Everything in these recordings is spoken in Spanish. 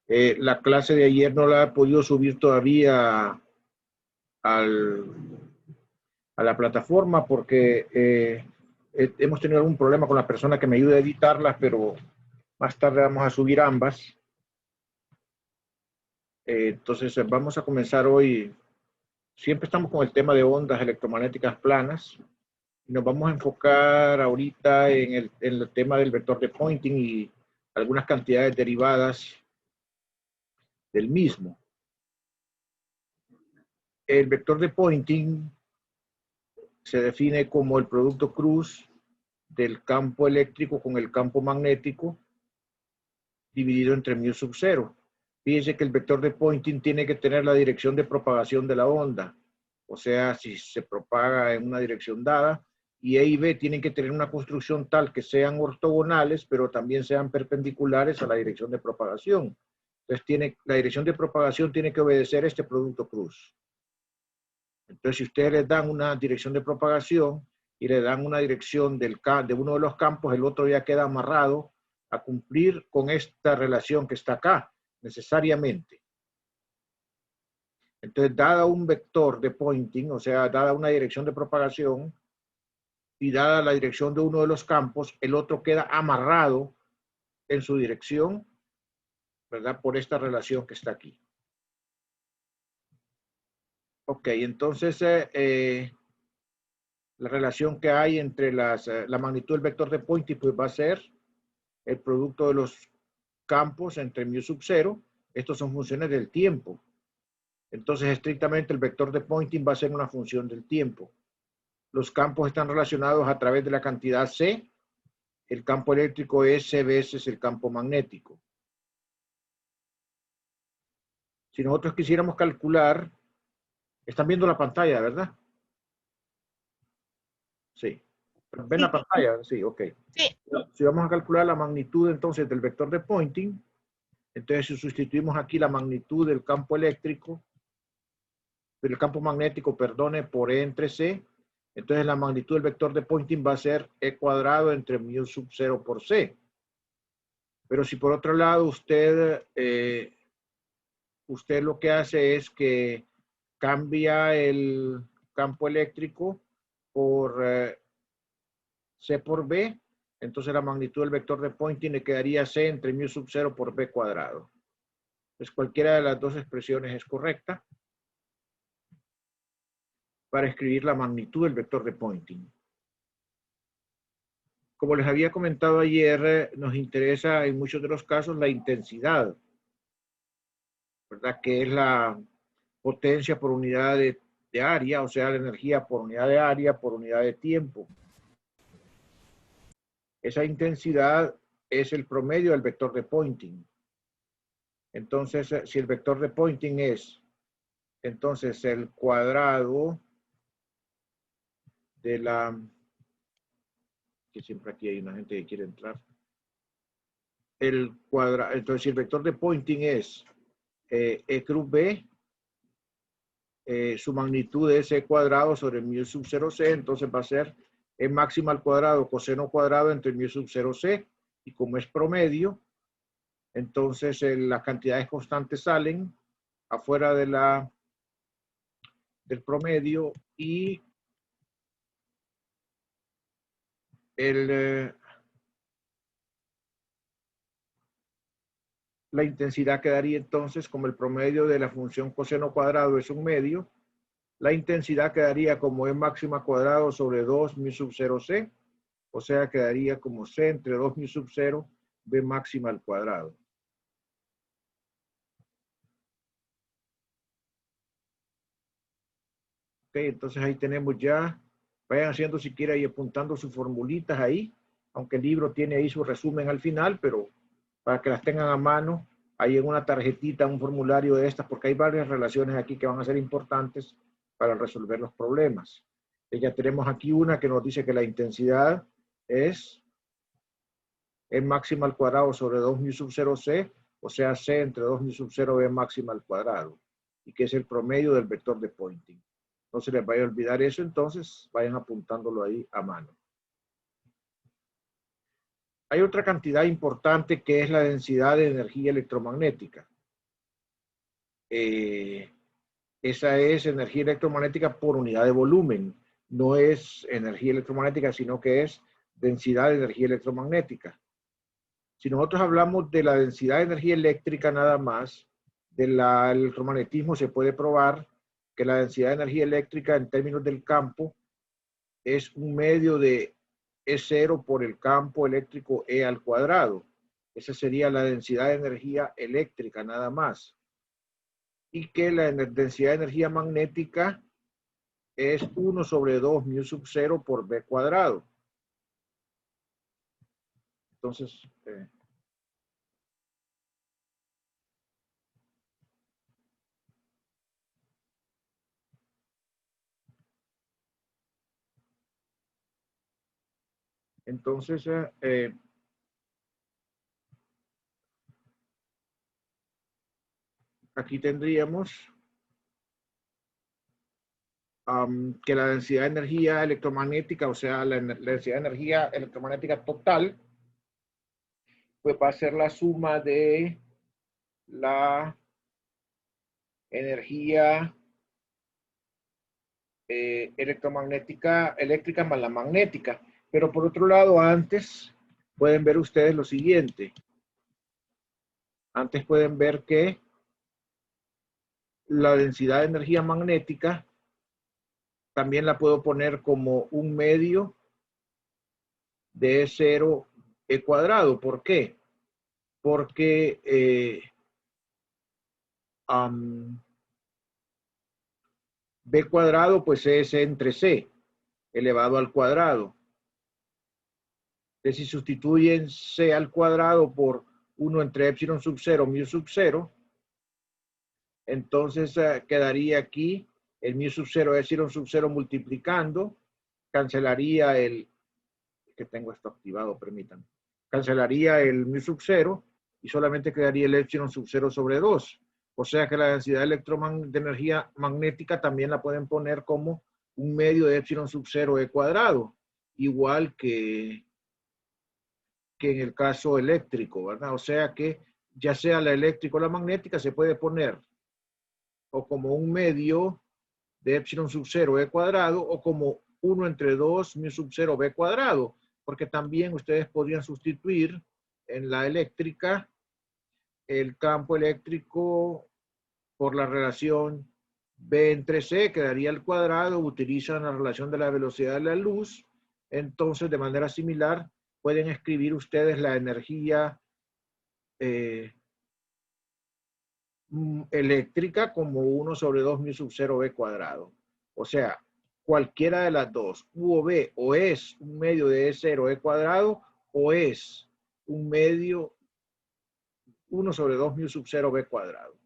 La clase de ayer no la he podido subir todavía a la plataforma porque hemos tenido algún problema con la persona que me ayuda a editarlas, pero más tarde vamos a subir ambas. Entonces vamos a comenzar hoy. Siempre estamos con el tema de ondas electromagnéticas planas. Nos vamos a enfocar ahorita en el tema del vector de Poynting y algunas cantidades derivadas del mismo. El vector de Poynting se define como el producto cruz del campo eléctrico con el campo magnético dividido entre mu sub 0. Fíjense que el vector de Poynting tiene que tener la dirección de propagación de la onda. O sea, si se propaga en una dirección dada, y E y B tienen que tener una construcción tal que sean ortogonales, pero también sean perpendiculares a la dirección de propagación. Entonces, la dirección de propagación tiene que obedecer este producto cruz. Entonces, si ustedes les dan una dirección de propagación y le dan una dirección de uno de los campos, el otro ya queda amarrado a cumplir con esta relación que está acá, necesariamente. Entonces, dada un vector de Poynting, o sea, dada una dirección de propagación y dada la dirección de uno de los campos, el otro queda amarrado en su dirección, ¿verdad? Por esta relación que está aquí. Ok, entonces la relación que hay entre la magnitud del vector de Poynting pues va a ser el producto de los campos entre mu sub 0. Estos son funciones del tiempo. Entonces, estrictamente, el vector de Poynting va a ser una función del tiempo. Los campos están relacionados a través de la cantidad C. El campo eléctrico es C veces el campo magnético. Si nosotros quisiéramos calcular, están viendo la pantalla, ¿verdad? Sí. ¿Ven la pantalla? Sí, ok. Sí. Si vamos a calcular la magnitud entonces del vector de Poynting, entonces si sustituimos aquí la magnitud del campo eléctrico, del campo magnético, perdone, por E entre C, entonces la magnitud del vector de Poynting va a ser E cuadrado entre mu sub 0 por C. Pero si por otro lado usted lo que hace es que cambia el campo eléctrico por C por B, entonces la magnitud del vector de Poynting le quedaría C entre mu sub 0 por B cuadrado. Pues cualquiera de las dos expresiones es correcta para escribir la magnitud del vector de Poynting. Como les había comentado ayer, nos interesa en muchos de los casos la intensidad, ¿verdad? Que es la potencia por unidad de área, o sea, la energía por unidad de área por unidad de tiempo. Esa intensidad es el promedio del vector de Poynting. Entonces, si el vector de Poynting es, entonces, el cuadrado de la... que siempre aquí hay una gente que quiere entrar. Entonces, si el vector de Poynting es E cruz B, su magnitud es E cuadrado sobre mu sub 0C, entonces va a ser E máxima al cuadrado coseno cuadrado entre mu sub 0C, y como es promedio, entonces las cantidades constantes salen afuera de del promedio y la intensidad quedaría entonces como el promedio de la función coseno cuadrado es un medio. La intensidad quedaría como E máxima cuadrado sobre 2 mu sub 0C, o sea, quedaría como C entre 2 mu sub 0, B máxima al cuadrado. Ok, entonces ahí tenemos ya, vayan haciendo si quieren y apuntando sus formulitas ahí, aunque el libro tiene ahí su resumen al final, pero para que las tengan a mano, ahí en una tarjetita, un formulario de estas, porque hay varias relaciones aquí que van a ser importantes para resolver los problemas. Ya tenemos aquí una que nos dice que la intensidad es E máxima al cuadrado sobre 2 mu sub 0C, o sea, C entre 2 mu sub 0 B máxima al cuadrado, y que es el promedio del vector de Poynting. No se les vaya a olvidar eso, entonces vayan apuntándolo ahí a mano. Hay otra cantidad importante que es la densidad de energía electromagnética. esa es energía electromagnética por unidad de volumen. No es energía electromagnética, sino que es densidad de energía electromagnética. Si nosotros hablamos de la densidad de energía eléctrica nada más, del electromagnetismo se puede probar que la densidad de energía eléctrica en términos del campo es un medio de E0 por el campo eléctrico E al cuadrado. Esa sería la densidad de energía eléctrica nada más. Y que la densidad de energía magnética es 1 sobre 2 mu sub 0 por B cuadrado. Entonces, aquí tendríamos que la densidad de energía electromagnética, o sea, la densidad de energía electromagnética total, pues va a ser la suma de la energía eléctrica más la magnética. Pero por otro lado, antes pueden ver ustedes lo siguiente. Antes pueden ver que la densidad de energía magnética también la puedo poner como un medio de E0 E cuadrado. ¿Por qué? Porque B cuadrado pues es entre C elevado al cuadrado. Entonces, si sustituyen C al cuadrado por 1 entre epsilon sub 0 mu sub 0, entonces quedaría aquí el mu sub 0 epsilon sub 0 multiplicando, cancelaría el, que tengo esto activado, permítanme, cancelaría el mu sub 0 y solamente quedaría el epsilon sub 0 sobre 2. O sea que la densidad de energía magnética también la pueden poner como un medio de epsilon sub 0 e cuadrado, igual que en el caso eléctrico, ¿verdad? O sea que ya sea la eléctrica o la magnética se puede poner o como un medio de epsilon sub 0 e cuadrado o como 1 entre 2 mu sub 0 b cuadrado, porque también ustedes podrían sustituir en la eléctrica el campo eléctrico por la relación B entre C, que daría al cuadrado, utilizan la relación de la velocidad de la luz, entonces de manera similar pueden escribir ustedes la energía eléctrica como 1 sobre 2 mu sub 0 b cuadrado. O sea, cualquiera de las dos, U o B, o es un medio de E0 e cuadrado, o es un medio 1 sobre 2 mu sub 0 b cuadrado.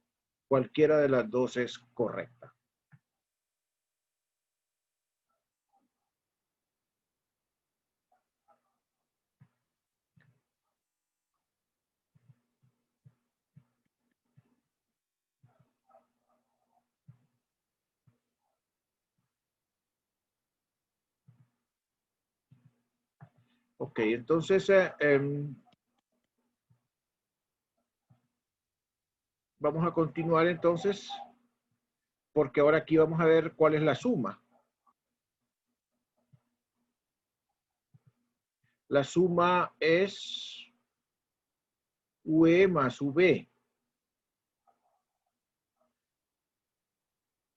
Cualquiera de las dos es correcta. Ok, entonces vamos a continuar entonces, porque ahora aquí vamos a ver cuál es la suma. La suma es UE más UB,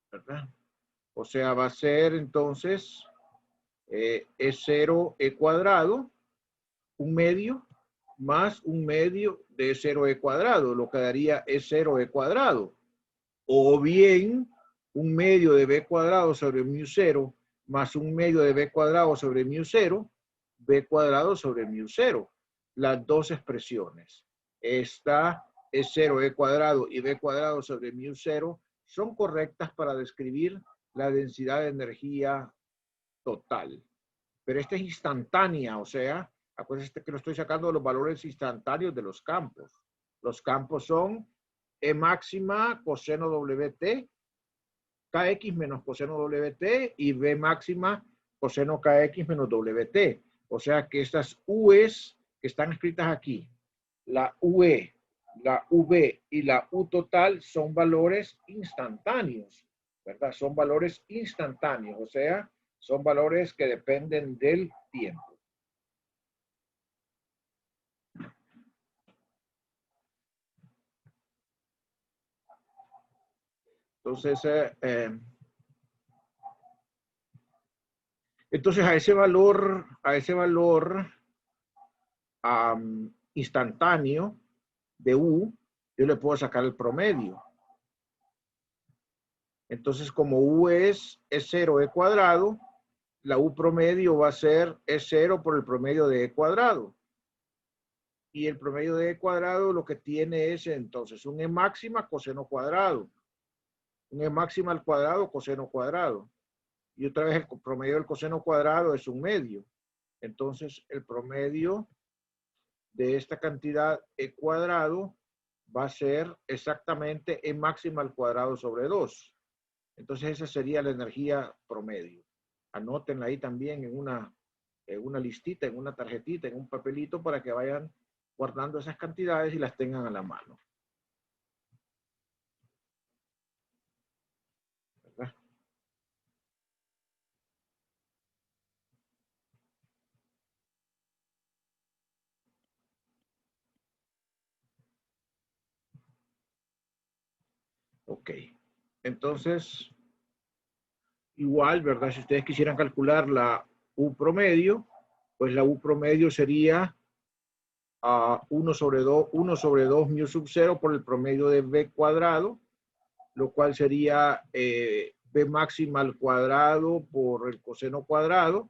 ¿verdad? O sea, va a ser entonces E0 E cuadrado, un medio, más un medio de E0 E cuadrado, lo que daría E0 E cuadrado. O bien, un medio de B cuadrado sobre mu 0, más un medio de B cuadrado sobre mu 0, B cuadrado sobre mu 0. Las dos expresiones. Esta E0 E cuadrado y B cuadrado sobre mu 0 son correctas para describir la densidad de energía total. Pero esta es instantánea, o sea, acuérdense que lo estoy sacando de los valores instantáneos de los campos. Los campos son E máxima coseno WT, KX menos coseno WT y B máxima coseno KX menos WT. O sea que estas U's que están escritas aquí, la UE La V y la U total son valores instantáneos, ¿verdad? Son valores instantáneos, o sea, son valores que dependen del tiempo. Entonces, a ese valor instantáneo de U, yo le puedo sacar el promedio. Entonces, como U es 0 E cuadrado, la U promedio va a ser E0 por el promedio de E cuadrado. Y el promedio de E cuadrado lo que tiene es entonces un E máxima coseno cuadrado. Un E máxima al cuadrado coseno cuadrado. Y otra vez el promedio del coseno cuadrado es un medio. Entonces, el promedio de esta cantidad E cuadrado va a ser exactamente E máxima al cuadrado sobre 2. Entonces, esa sería la energía promedio. Anótenla ahí también en una listita, en una tarjetita, en un papelito para que vayan guardando esas cantidades y las tengan a la mano. ¿Verdad? Ok. Entonces, igual, ¿verdad? Si ustedes quisieran calcular la U promedio, pues la U promedio sería 1 sobre 2 mu sub 0 por el promedio de B cuadrado, lo cual sería B máxima al cuadrado por el coseno cuadrado.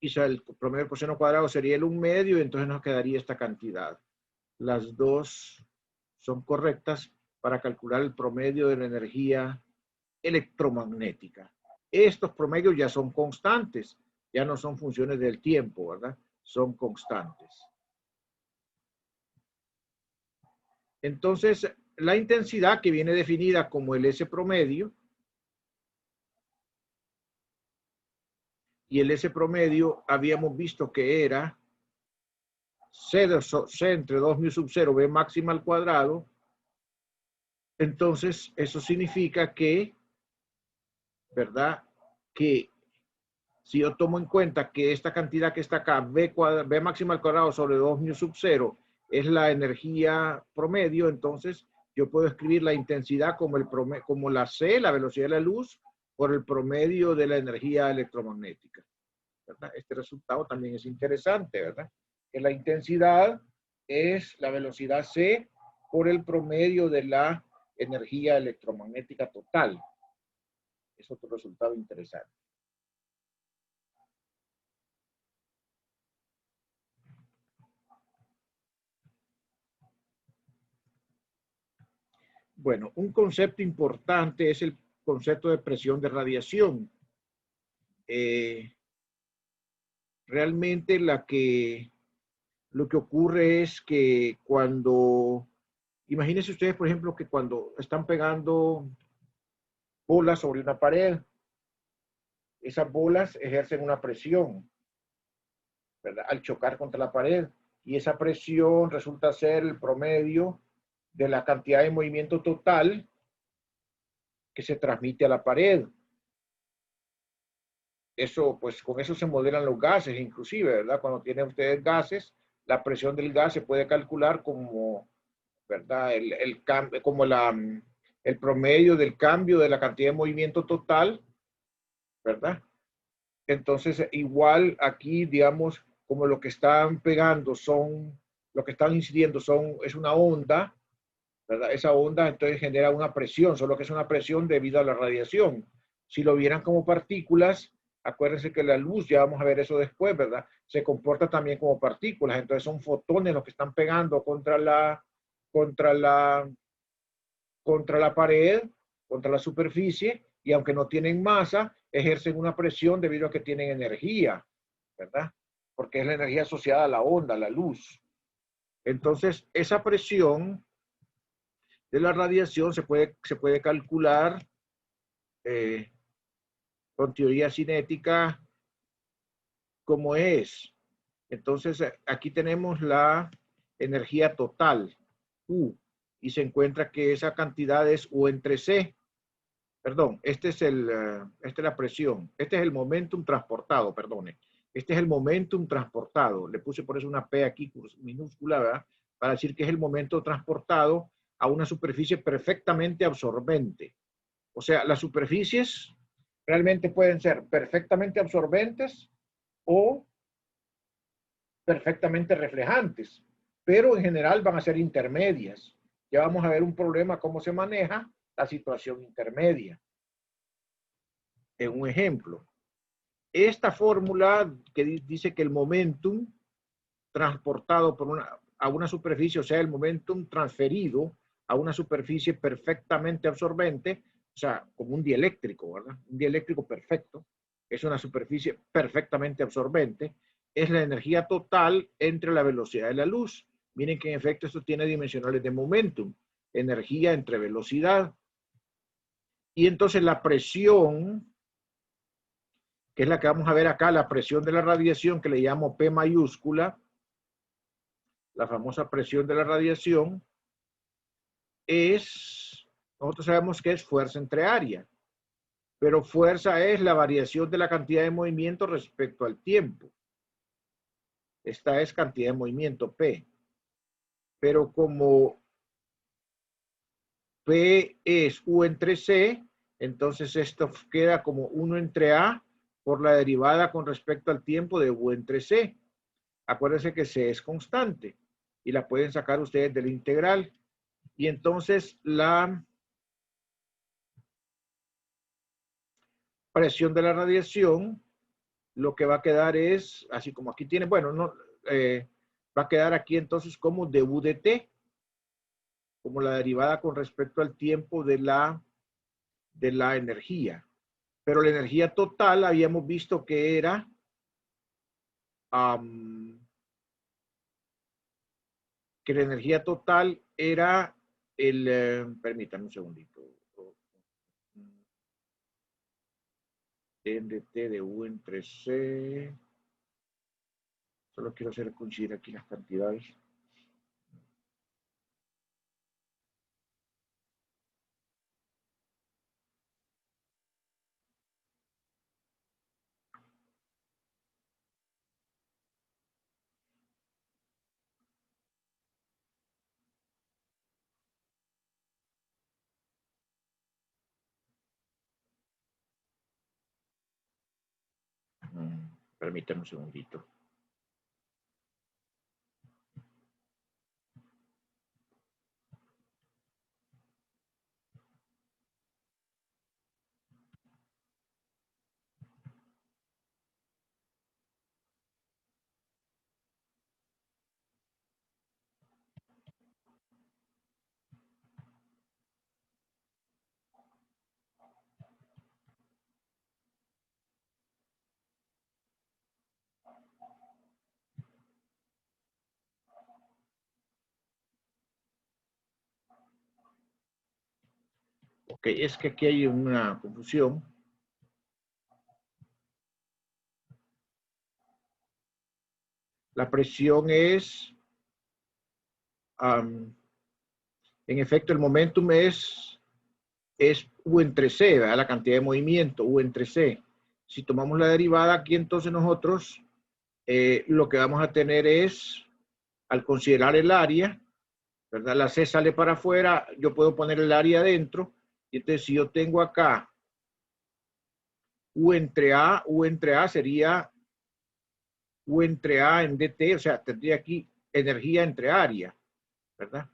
Y el promedio del coseno cuadrado sería el 1 medio, y entonces nos quedaría esta cantidad. Las dos son correctas para calcular el promedio de la energía electromagnética. Estos promedios ya son constantes, ya no son funciones del tiempo, ¿verdad? Son constantes. Entonces, la intensidad que viene definida como el S promedio, y el S promedio habíamos visto que era C entre 2 mu sub 0 B máxima al cuadrado. Entonces, eso significa que, ¿verdad? Que si yo tomo en cuenta que esta cantidad que está acá, B máxima al cuadrado sobre 2 mu sub 0, es la energía promedio, entonces yo puedo escribir la intensidad como la C, la velocidad de la luz, por el promedio de la energía electromagnética, ¿verdad? Este resultado también es interesante, ¿verdad? Que la intensidad es la velocidad C por el promedio de la energía electromagnética total. Es otro resultado interesante. Bueno, un concepto importante es el concepto de presión de radiación. Realmente lo que ocurre es que imagínense ustedes, por ejemplo, que cuando están pegando bolas sobre una pared, esas bolas ejercen una presión, ¿verdad? Al chocar contra la pared. Y esa presión resulta ser el promedio de la cantidad de movimiento total que se transmite a la pared. Eso, pues con eso se modelan los gases, inclusive, ¿verdad? Cuando tienen ustedes gases, la presión del gas se puede calcular como, ¿verdad? El promedio del cambio de la cantidad de movimiento total, ¿verdad? Entonces, igual aquí, digamos, como lo que están pegando lo que están incidiendo es una onda, ¿verdad? Esa onda entonces genera una presión, solo que es una presión debido a la radiación. Si lo vieran como partículas, acuérdense que la luz, ya vamos a ver eso después, ¿verdad? Se comporta también como partículas, entonces son fotones los que están pegando contra la, contra la pared, contra la superficie, y aunque no tienen masa, ejercen una presión debido a que tienen energía, ¿verdad? Porque es la energía asociada a la onda, a la luz. Entonces, esa presión de la radiación se puede calcular con teoría cinética como es. Entonces, aquí tenemos la energía total. U, y se encuentra que esa cantidad es U entre C. Perdón, esta es la presión. Este es el momentum transportado, perdone. Este es el momentum transportado. Le puse por eso una P aquí minúscula, ¿verdad? Para decir que es el momento transportado a una superficie perfectamente absorbente. O sea, las superficies realmente pueden ser perfectamente absorbentes o perfectamente reflejantes, pero en general van a ser intermedias. Ya vamos a ver un problema cómo se maneja la situación intermedia. En un ejemplo, esta fórmula que dice que el momentum transportado a una superficie, o sea, el momentum transferido a una superficie perfectamente absorbente, o sea, como un dieléctrico, ¿verdad? Un dieléctrico perfecto, es una superficie perfectamente absorbente, es la energía total entre la velocidad de la luz. Miren que en efecto esto tiene dimensionales de momentum, energía entre velocidad. Y entonces la presión, que es la que vamos a ver acá, la presión de la radiación, que le llamo P mayúscula, la famosa presión de la radiación, nosotros sabemos que es fuerza entre área, pero fuerza es la variación de la cantidad de movimiento respecto al tiempo. Esta es cantidad de movimiento, P. Pero como P es U entre C, entonces esto queda como 1 entre A por la derivada con respecto al tiempo de U entre C. Acuérdense que C es constante y la pueden sacar ustedes de la integral. Y entonces la presión de la radiación, lo que va a quedar es, así como aquí tiene, bueno, no, va a quedar aquí entonces como dU de T, como la derivada con respecto al tiempo de la energía. Pero la energía total habíamos visto que era que la energía total era permítanme un segundito, dt de U entre C, solo quiero hacer coincidir aquí las cantidades. Permítanme un segundito. Ok, es que aquí hay una confusión. La presión es, en efecto, el momentum es U entre C, ¿verdad? La cantidad de movimiento, U entre C. Si tomamos la derivada aquí, entonces nosotros lo que vamos a tener es, al considerar el área, ¿verdad? La C sale para afuera, yo puedo poner el área adentro, y entonces si yo tengo acá U entre A sería U entre A en dt, o sea, tendría aquí energía entre área, ¿verdad?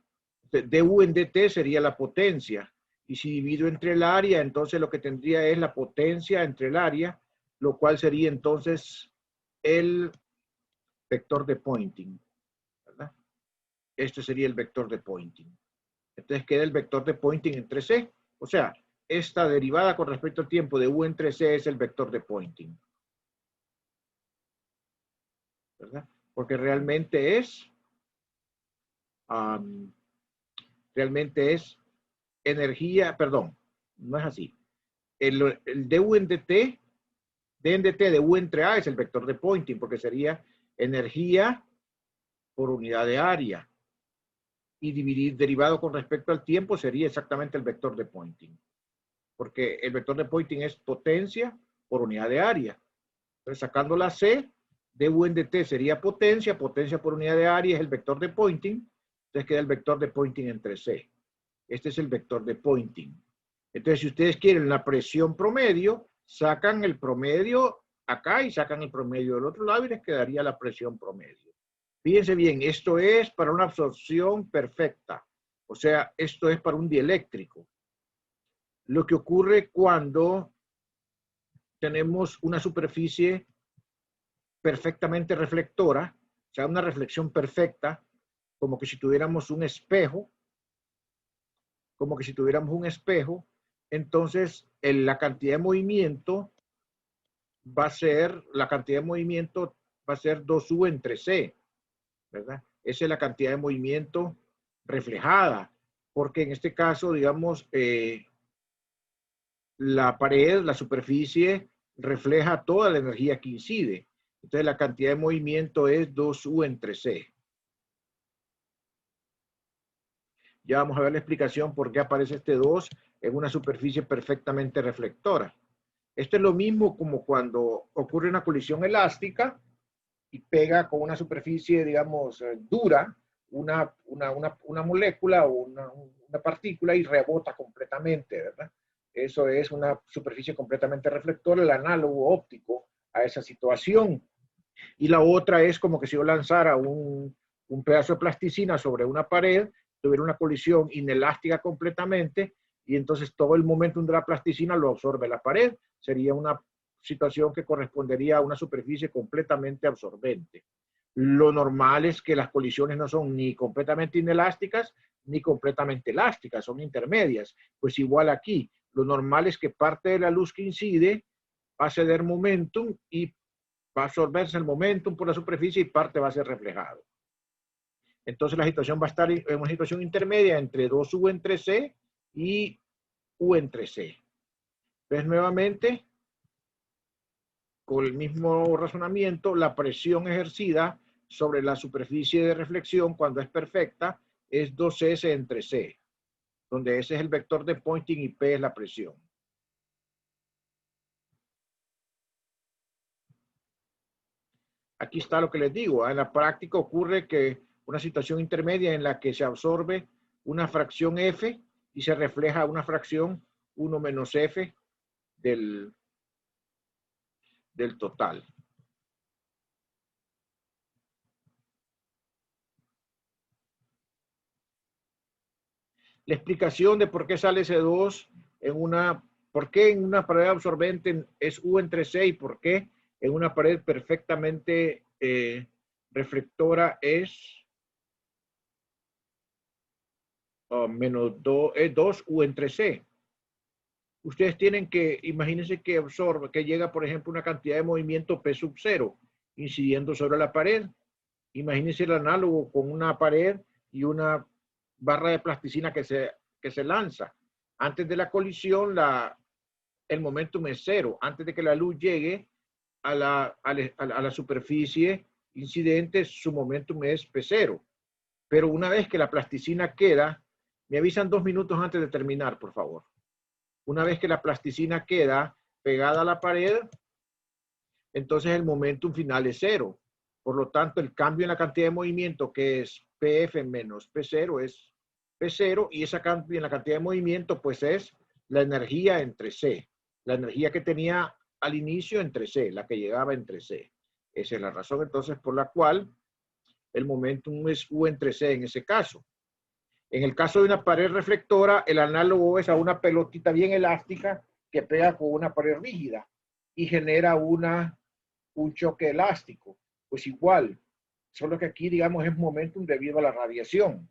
dU en dt sería la potencia, y si divido entre el área, entonces lo que tendría es la potencia entre el área, lo cual sería entonces el vector de Poynting, ¿verdad? Este sería el vector de Poynting. Entonces queda el vector de Poynting entre C, o sea, esta derivada con respecto al tiempo de U entre C es el vector de Poynting, ¿verdad? Porque realmente es energía, perdón, no es así. El dU en dt, d en dt de U entre A es el vector de Poynting, porque sería energía por unidad de área. y dividir derivado con respecto al tiempo sería exactamente el vector de Poynting. Porque el vector de Poynting es potencia por unidad de área. Entonces, sacando la C, du en dt sería potencia, potencia por unidad de área es el vector de Poynting, entonces queda el vector de Poynting entre C. Este es el vector de Poynting. Entonces, si ustedes quieren la presión promedio, sacan el promedio acá y sacan el promedio del otro lado y les quedaría la presión promedio. Fíjense bien, esto es para una absorción perfecta. O sea, esto es para un dieléctrico. Lo que ocurre cuando tenemos una superficie perfectamente reflectora, o sea, una reflexión perfecta, como que si tuviéramos un espejo, entonces la cantidad de movimiento va a ser, 2U entre C, ¿verdad? Esa es la cantidad de movimiento reflejada, porque en este caso, digamos, la pared, la superficie, refleja toda la energía que incide. Entonces la cantidad de movimiento es 2U entre C. Ya vamos a ver la explicación por qué aparece este 2 en una superficie perfectamente reflectora. Esto es lo mismo como cuando ocurre una colisión elástica y pega con una superficie, digamos, dura, una molécula o una partícula y rebota completamente, ¿verdad? Eso es una superficie completamente reflectora, el análogo óptico a esa situación. Y la otra es como que si yo lanzara un pedazo de plasticina sobre una pared, tuviera una colisión inelástica completamente, y entonces todo el momentum de la plasticina lo absorbe la pared. Sería una situación que correspondería a una superficie completamente absorbente. Lo normal es que las colisiones no son ni completamente inelásticas ni completamente elásticas, son intermedias. Pues igual aquí, lo normal es que parte de la luz que incide va a ceder momentum y va a absorberse el momentum por la superficie y parte va a ser reflejado. Entonces la situación va a estar en una situación intermedia entre 2U entre C y U entre C. Entonces nuevamente, con el mismo razonamiento, la presión ejercida sobre la superficie de reflexión cuando es perfecta es 2S entre C, donde S es el vector de Poynting y P es la presión. Aquí está lo que les digo. En la práctica ocurre que una situación intermedia en la que se absorbe una fracción F y se refleja una fracción 1 menos F del total. La explicación de por qué sale ese 2 por qué en una pared absorbente es U entre C y por qué en una pared perfectamente reflectora es menos 2U entre C. Ustedes tienen que, imagínense que absorbe, que llega, por ejemplo, una cantidad de movimiento P sub 0 incidiendo sobre la pared. Imagínense el análogo con una pared y una barra de plasticina que se lanza. Antes de la colisión, el momentum es 0. Antes de que la luz llegue a la superficie incidente, su momentum es P0. Pero una vez que la plasticina queda, me avisan 2 minutos antes de terminar, por favor. Una vez que la plasticina queda pegada a la pared, entonces el momentum final es 0. Por lo tanto, el cambio en la cantidad de movimiento, que es PF menos P0, es P0, y ese cambio en la cantidad de movimiento, pues es la energía entre C. La energía que tenía al inicio entre C, la que llegaba entre C. Esa es la razón, entonces, por la cual el momentum es U entre C en ese caso. En el caso de una pared reflectora, el análogo es a una pelotita bien elástica que pega con una pared rígida y genera un choque elástico. Pues igual, solo que aquí, digamos, es momentum debido a la radiación.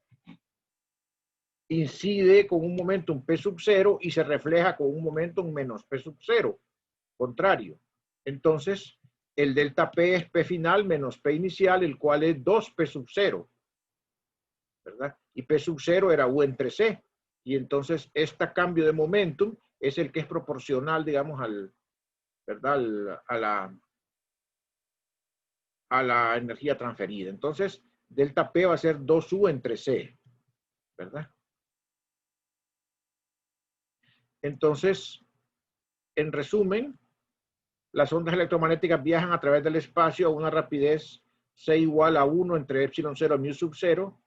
Incide con un momentum P sub 0 y se refleja con un momentum menos P sub 0, contrario. Entonces, el delta P es P final menos P inicial, el cual es 2P sub 0, ¿verdad? Y P sub 0 era U entre C. Y entonces, este cambio de momentum es el que es proporcional, digamos, ¿verdad? A la energía transferida. Entonces, delta P va a ser 2U entre C. ¿verdad? Entonces, en resumen, las ondas electromagnéticas viajan a través del espacio a una rapidez C igual a 1 entre epsilon 0 mu sub 0.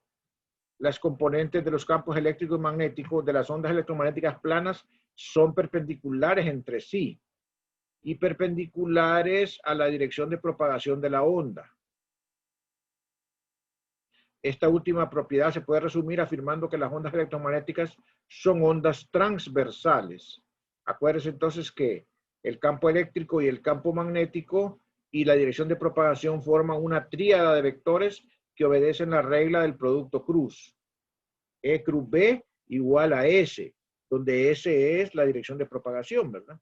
Las componentes de los campos eléctricos y magnéticos de las ondas electromagnéticas planas son perpendiculares entre sí y perpendiculares a la dirección de propagación de la onda. Esta última propiedad se puede resumir afirmando que las ondas electromagnéticas son ondas transversales. Acuérdense entonces que el campo eléctrico y el campo magnético y la dirección de propagación forman una tríada de vectores que obedecen la regla del producto cruz. E cruz B igual a S, donde S es la dirección de propagación, ¿verdad?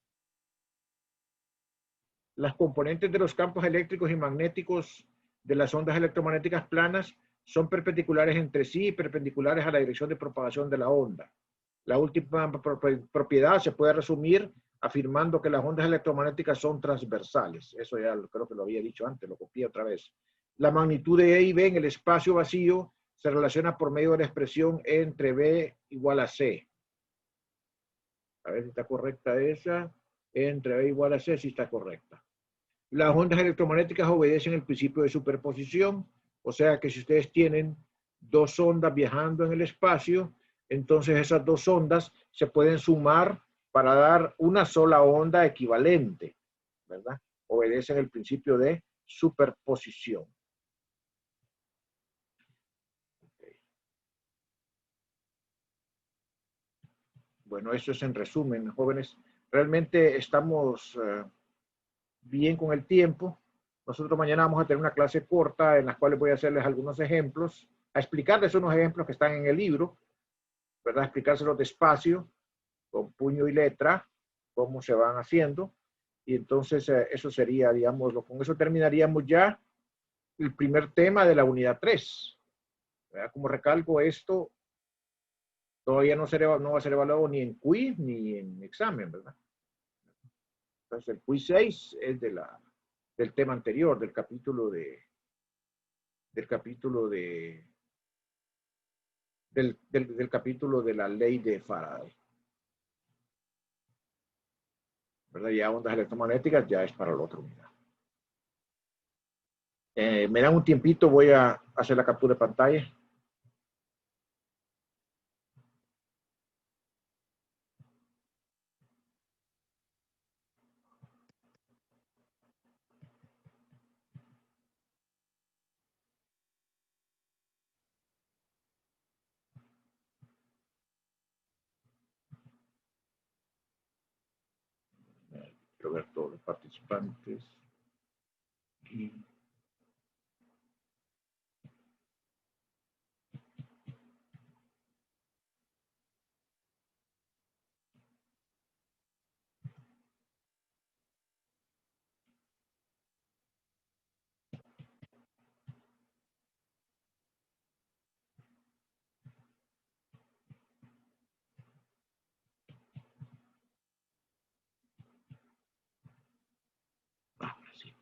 Las componentes de los campos eléctricos y magnéticos de las ondas electromagnéticas planas son perpendiculares entre sí y perpendiculares a la dirección de propagación de la onda. La última propiedad se puede resumir afirmando que las ondas electromagnéticas son transversales. Eso ya creo que lo había dicho antes, lo copié otra vez. La magnitud de E y B en el espacio vacío se relaciona por medio de la expresión E entre B igual a C. A ver si está correcta esa. E entre B igual a C, sí está correcta. Las ondas electromagnéticas obedecen el principio de superposición, o sea que si ustedes tienen dos ondas viajando en el espacio, entonces esas dos ondas se pueden sumar para dar una sola onda equivalente, ¿verdad? Obedecen el principio de superposición. Okay. Bueno, eso es en resumen, jóvenes. Realmente estamos bien con el tiempo. Nosotros mañana vamos a tener una clase corta en la cual voy a hacerles algunos ejemplos, a explicarles unos ejemplos que están en el libro, ¿verdad? Explicárselos despacio, con puño y letra, cómo se van haciendo. Y entonces eso sería, digamos, con eso terminaríamos ya el primer tema de la unidad 3. ¿Verdad? Como recalco, esto todavía no va a ser evaluado ni en quiz ni en examen, ¿verdad? Entonces el quiz 6 es del tema anterior, del capítulo del capítulo de la ley de Faraday. ¿Verdad? Ya ondas electromagnéticas ya es para la otra unidad. Me dan un tiempito, voy a hacer la captura de pantalla. Quiero ver todos los participantes. Y ahora sí.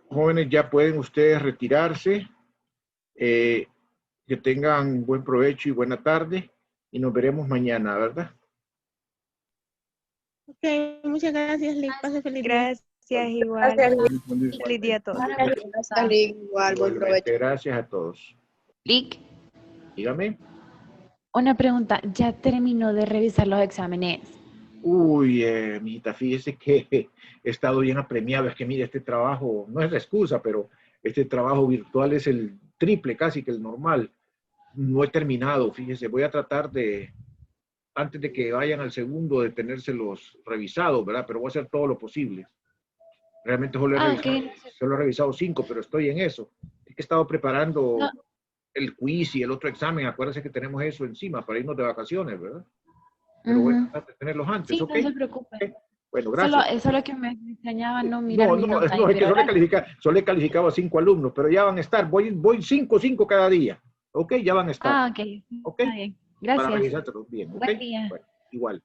Jóvenes, ya pueden ustedes retirarse. Que tengan buen provecho y buena tarde. Y nos veremos mañana, ¿verdad? Ok, muchas gracias, Lick. Pase feliz día. Gracias, igual. Gracias, Feliz día a todos. Igual, buen provecho. Gracias a todos. Lick, Dígame. una pregunta. ¿Ya terminó de revisar los exámenes? Uy, mijita, fíjese que he estado bien apremiado. Es que mire, este trabajo, no es la excusa, pero este trabajo virtual es el triple casi que el normal. No he terminado, fíjese, voy a tratar de, antes de que vayan al segundo, de tenérselos revisados, ¿verdad? Pero voy a hacer todo lo posible. Realmente solo he revisado 5, pero estoy en eso. Es que he estado preparando No. el quiz y el otro examen. Acuérdense que tenemos eso encima para irnos de vacaciones, ¿verdad? Pero voy a tratar de tenerlos antes, Sí, ¿ok? no se preocupe. Okay. Bueno, gracias. Solo que me extrañaba no mirar mi nota ahí, no, es que pero solo he calificado a 5 alumnos, pero ya van a estar. Voy 5 cada día. ¿Ok? Ya van a estar. ok. ¿Ok? Está bien. Para Gracias. revisártelos bien. ¿Ok? Buen día. Bueno, igual.